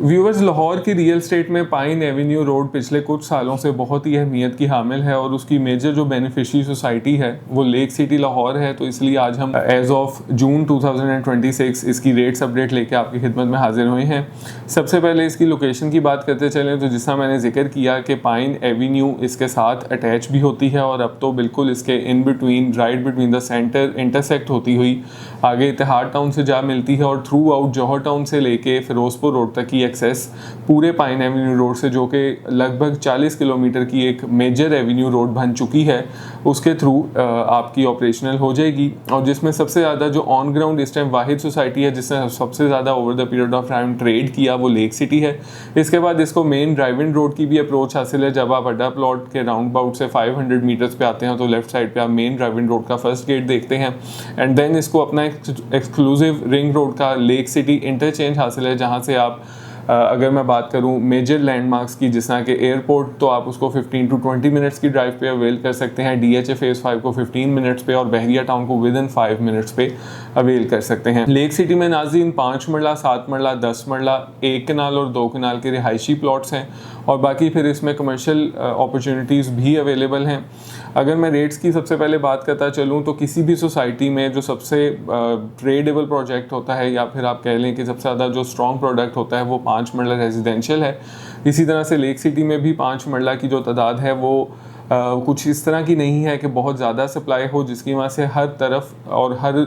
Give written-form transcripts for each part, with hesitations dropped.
Viewers, Lahore की real estate में pine Avenue road पिछले कुछ सालों से बहुत ही अहमियत की हामिल है और उसकी मेजर जो बेनिफिशियरी सोसाइटी है वो लेक सिटी लाहौर है। तो इसलिए आज हम एज ऑफ जून 2026 इसकी रेट्स अपडेट लेके आपकी खिदमत में हाजिर हुए हैं। सबसे पहले इसकी लोकेशन की बात करते चलें तो जिसका मैंने जिक्र किया कि पाइन एवेन्यू इसके साथ अटैच भी होती है और अब तो बिल्कुल इसके in between, right between the centre intersect होती हुई आगे इतिहाद टाउन से जा मिलती है और थ्रू आउट जौहर टाउन से लेके फिरोजपुर रोड तक की एक्सेस पूरे पाइन एवेन्यू रोड से, जो कि लगभग 40 किलोमीटर की एक मेजर एवेन्यू रोड बन चुकी है, उसके थ्रू आपकी ऑपरेशनल हो जाएगी। और जिसमें सबसे ज़्यादा जो ऑन ग्राउंड इस टाइम वाहिद सोसाइटी है जिसने सबसे ज़्यादा over the period of time trade किया वो लेक सिटी है। इसके बाद इसको मेन ड्राइविंग रोड की भी अप्रोच हासिल है। जब आप अड्डा प्लॉट के राउंड अबाउट से 500 मीटर्स पे आते हैं तो लेफ्ट साइड पे आप मेन ड्राइविंग रोड का फर्स्ट गेट देखते हैं एंड देन इसको अपना एक्सक्लूसिव रिंग रोड का लेक सिटी इंटरचेंज हासिल है, जहाँ से आप अगर मैं बात करूं मेजर लैंडमार्क्स की जिस तरह के एयरपोर्ट, तो आप उसको 15 to 20 मिनट्स की ड्राइव पे अवेल कर सकते हैं। DHA फेज़ 5 को 15 मिनट्स पे और बहरिया टाउन को विद इन 5 मिनट्स पे अवेल कर सकते हैं। लेक सिटी में नाज़रीन 5 मरला, 7 मरला, 10 मरला, 1 कनाल और 2 कनाल के रिहायशी प्लॉट्स हैं और बाकी फिर इसमें कमर्शियल अपॉर्चुनिटीज़ भी अवेलेबल हैं। अगर मैं रेट्स की सबसे पहले बात करता चलूँ तो किसी भी सोसाइटी में जो सबसे ट्रेडेबल प्रोजेक्ट होता है या फिर आप कह लें कि सबसे ज़्यादा जो स्ट्रॉन्ग प्रोडक्ट होता है वो 5 मरला रेजिडेंशियल है। इसी तरह से लेक सिटी में भी 5 मरला की जो तादाद है वो कुछ इस तरह की नहीं है कि बहुत ज़्यादा सप्लाई हो, जिसकी वजह से हर तरफ और हर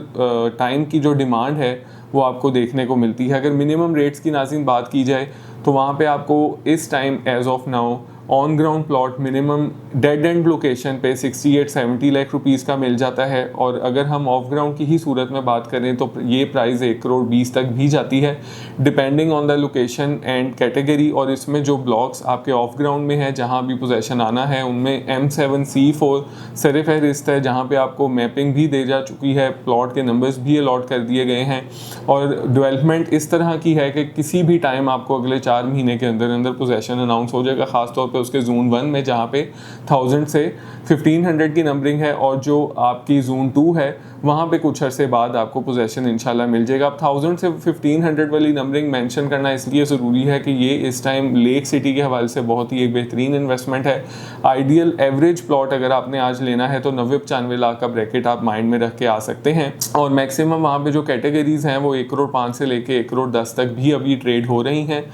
टाइम की जो डिमांड है वो आपको देखने को मिलती है। अगर मिनिमम रेट्स की नाज़रीन बात की जाए तो वहाँ पे आपको इस time as of now on ground plot minimum dead end location पे 68-70 लाख रुपीस का मिल जाता है और अगर हम ऑफ ग्राउंड की ही सूरत में बात करें तो ये प्राइस 1 करोड़ 20 तक भी जाती है depending on the location and category. और इसमें जो ब्लॉक्स आपके ऑफ ग्राउंड में है जहां भी पोजेसन आना है उनमें M7C4 सर फहरिस्त है, जहां पे आपको मैपिंग भी दे जा चुकी है, प्लॉट के नंबर्स भी अलॉट कर दिए गए हैं और डेवलपमेंट इस तरह की है कि किसी भी टाइम आपको अगले 4 महीने के अंदर अंदर पोजेसन अनाउंस हो जाएगा, खासतौर पर उसके जोन 1 में जहाँ पे 1000 से 1500 की नंबरिंग है और जो आपकी जोन 2 है वहाँ पे कुछ अरसे बाद आपको पोजेसन इंशाल्लाह मिल जाएगा। अब 1000 से 1500 वाली नंबरिंग मेंशन करना इसलिए ज़रूरी है कि ये इस टाइम लेक सिटी के हवाले से बहुत ही एक बेहतरीन इन्वेस्टमेंट है। आइडियल एवरेज प्लॉट अगर आपने आज लेना है तो 90-95 लाख का ब्रैकेट आप माइंड में रख के आ सकते हैं और मैक्सिमम वहाँ पे जो कैटेगरीज हैं वो 1 करोड़ 5 से लेके 1 करोड़ 10 तक भी अभी ट्रेड हो रही हैं।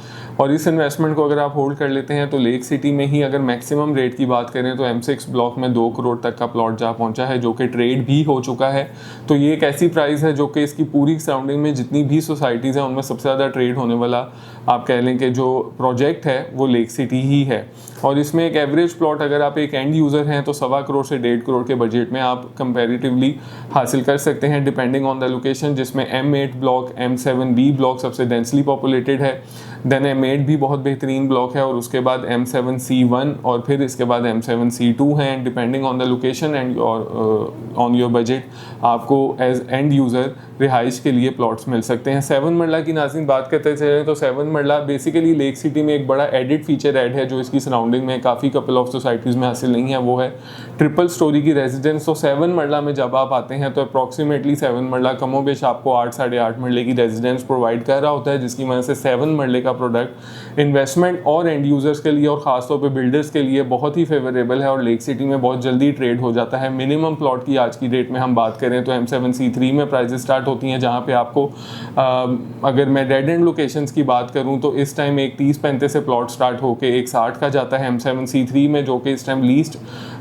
और इस इन्वेस्टमेंट को अगर आप होल्ड कर लेते हैं तो लेक सिटी में ही अगर मैक्सिमम रेट की बात करें तो M6 ब्लॉक में 2 करोड़ तक का प्लॉट जा पहुंचा है, जो कि ट्रेड भी हो चुका है। तो ये एक ऐसी प्राइस है जो कि इसकी पूरी सराउंडिंग में जितनी भी सोसाइटीज़ हैं उनमें सबसे ज़्यादा ट्रेड होने वाला आप कह लें कि जो प्रोजेक्ट है वो लेक सिटी ही है। और इसमें एक एवरेज प्लॉट अगर आप एक एंड यूज़र हैं तो 1.25 करोड़ से 1.5 करोड़ के बजट में आप कंपैरेटिवली हासिल कर सकते हैं डिपेंडिंग ऑन द लोकेशन, जिसमें M8 ब्लॉक, M7B ब्लॉक सबसे डेंसली पॉपुलेटेड है, देन M8 भी बहुत बेहतरीन ब्लॉक है और उसके बाद M7C1 और फिर इसके बाद M7C2 हैं। Depending on the location and on your budget आपको एज एंड यूज़र रिहाइश के लिए प्लॉट्स मिल सकते हैं। 7 मरला की नाज़रीन बात करते चलें तो 7 मरला बेसिकली लेक सिटी में एक बड़ा एडिड फीचर ऐड है जो इसकी सराउंडिंग में काफ़ी कपल ऑफ सोसाइटीज़ में हासिल नहीं है, वो है ट्रिपल स्टोरी की रेजिडेंस। तो 7 मरला में जब आप आते हैं तो अप्रॉक्सीमेटली 7 मरला कमोबेश आपको 8-8.5 मरले की रेजिडेंस प्रोवाइड कर रहा होता है, जिसकी वजह से 7 मरले का प्रोडक्ट इन्वेस्टमेंट और एंड यूज़र्स के लिए और ख़ासतौर पे बिल्डर्स के लिए बहुत ही फेवरेबल है और लेक सिटी में बहुत जल्दी ट्रेड हो जाता है। मिनिमम प्लॉट की आज की डेट में हम बात करें तो M7C3 में प्राइजेस स्टार्ट होती हैं, जहाँ पे आपको अगर मैं डेड एंड लोकेशंस की बात करूँ तो इस टाइम एक 30-35 से प्लॉट स्टार्ट होकर एक 60 का जाता है M7C3 में, जो कि इस टाइम लीस्ट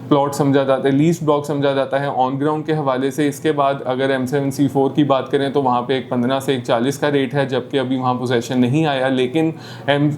प्लॉट समझा जाता है, लीस्ट ब्लॉक समझा जाता है ऑन ग्राउंड के हवाले से। इसके बाद अगर M7C4 की बात करें तो वहाँ पे एक 15 से एक 40 का रेट है, जबकि अभी वहाँ पोजेसन नहीं आया, लेकिन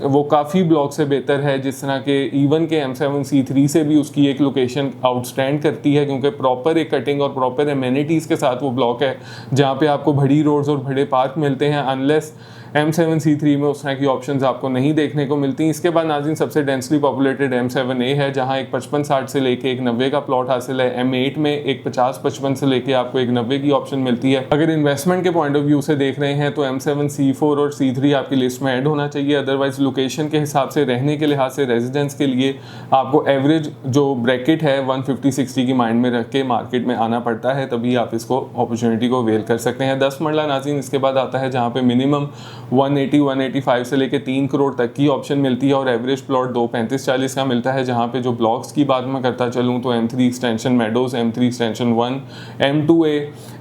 वो काफ़ी ब्लॉक से बेहतर है। जिस तरह के इवन के M7C3 से भी उसकी एक लोकेशन आउटस्टैंड करती है, क्योंकि प्रॉपर एक कटिंग और प्रॉपर एमेनिटीज़ के साथ वो ब्लॉक है जहाँ पे आपको बड़ी रोड्स और बड़े पार्क मिलते हैं। अनलेस M7C3 में उस तरह की ऑप्शंस आपको नहीं देखने को मिलती। इसके बाद नाज़रीन सबसे डेंसली पॉपुलेटेड M7A है, जहाँ एक 55-60 से लेके एक एक 90 का प्लॉट हासिल है। M8 में एक 50-55 से लेके आपको एक 90 की ऑप्शन मिलती है। अगर इन्वेस्टमेंट के पॉइंट ऑफ व्यू से देख रहे हैं तो M7, C4 और C3 आपकी लिस्ट में ऐड होना चाहिए। अदरवाइज लोकेशन के हिसाब से, रहने के लिहाज से, रेजिडेंस के लिए आपको एवरेज जो ब्रैकेट है 150-60 की माइंड में रख के मार्केट में आना पड़ता है, तभी आप इसको अपॉर्चुनिटी को अवेल कर सकते हैं। 10 मरला नाज़रीन इसके बाद आता है जहाँ पे मिनिमम 180-185 से लेके 3 करोड़ तक की ऑप्शन मिलती है और एवरेज प्लॉट 235-40 का मिलता है। जहाँ पे जो ब्लॉक्स की बात मैं करता चलूँ तो M3 extension meadows, M3 extension 1, M2A,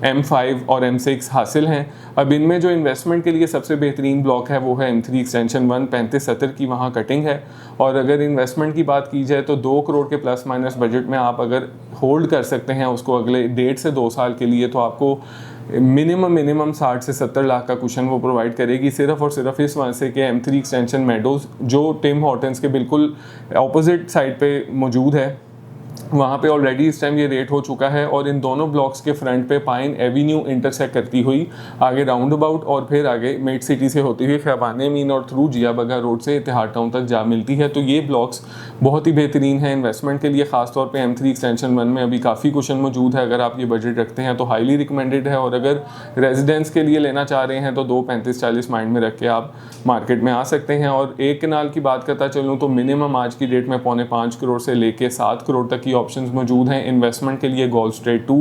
M5 और M6 हासिल हैं। अब इनमें जो इन्वेस्टमेंट के लिए सबसे बेहतरीन ब्लॉक है वो है M3 एक्सटेंशन 1, 35-70 की वहाँ कटिंग है। और अगर इन्वेस्टमेंट की बात की जाए तो 2 करोड़ के प्लस माइनस बजट में आप अगर होल्ड कर सकते हैं उसको अगले 1.5 से 2 साल के लिए, तो आपको मिनिमम 60 से 70 लाख का कुशन वो प्रोवाइड करेगी, सिर्फ और सिर्फ इस वजह से कि M3 एक्सटेंशन मेडोज जो टिम हॉर्टन्स के बिल्कुल ऑपोजिट साइड पे मौजूद है, वहाँ पे ऑलरेडी इस टाइम ये रेट हो चुका है। और इन दोनों ब्लॉक्स के फ्रंट पे पाइन एवेन्यू इंटरसेक्ट करती हुई आगे राउंड अबाउट और फिर आगे मेड सिटी से होती हुई ख़ैबान मीन और थ्रू जिया बगा रोड से इतिहाद टाउन तक जा मिलती है। तो ये ब्लॉक्स बहुत ही बेहतरीन है इन्वेस्टमेंट के लिए। ख़ासतौर पे M3 एक्सटेंशन 1 में अभी काफ़ी कुशन मौजूद है। अगर आप ये बजट रखते हैं तो हाईली रिकमेंडेड है, और अगर रेजिडेंस के लिए लेना चाह रहे हैं तो 235-40 माइंड में रख के आप मार्केट में आ सकते हैं। और एक कनाल की बात करता चलूँ तो मिनिमम आज की डेट में 5.25 करोड़ से लेके 7 करोड़ तक की ऑप्शंस मौजूद हैं इन्वेस्टमेंट के लिए। गोल्ड स्ट्रेट 2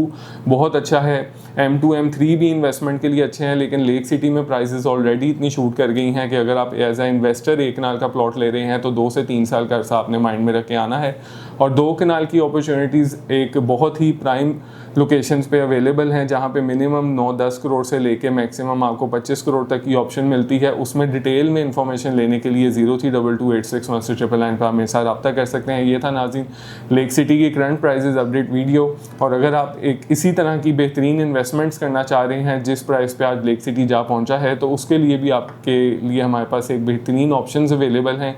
बहुत अच्छा है, M2, M3 भी इन्वेस्टमेंट के लिए अच्छे हैं, लेकिन लेक सिटी में प्राइसेस ऑलरेडी इतनी शूट कर गई हैं कि अगर आप एज ए इन्वेस्टर 1 कनाल का प्लॉट ले रहे हैं तो 2 से 3 साल का अरसा आपने माइंड में रख के आना है। और 2 कनाल की अपॉर्चुनिटीज़ एक बहुत ही प्राइम लोकेशंस पे अवेलेबल हैं, जहाँ पे मिनिमम 9-10 करोड़ से लेके मैक्सिमम आपको 25 करोड़ तक की ऑप्शन मिलती है। उसमें डिटेल में इंफॉर्मेशन लेने के लिए 0322861699 पर हमें साथ रब्ता कर सकते हैं। ये था नाज़रीन लेक सिटी की करंट प्राइजेज अपडेट वीडियो। और अगर आप एक इसी तरह की बेहतरीन इन्वेस्टमेंट्स करना चाह रहे हैं जिस प्राइस पे आज लेक सिटी जा पहुंचा है, तो उसके लिए भी आपके लिए हमारे पास एक बेहतरीन ऑप्शंस अवेलेबल हैं।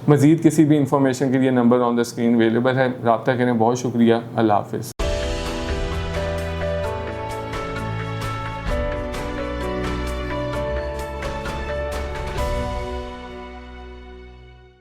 मज़ीद किसी भी इंफॉर्मेशन के लिए number on the screen available है, रब्ता करें। बहुत शुक्रिया, अल्लाह हाफ़िज़।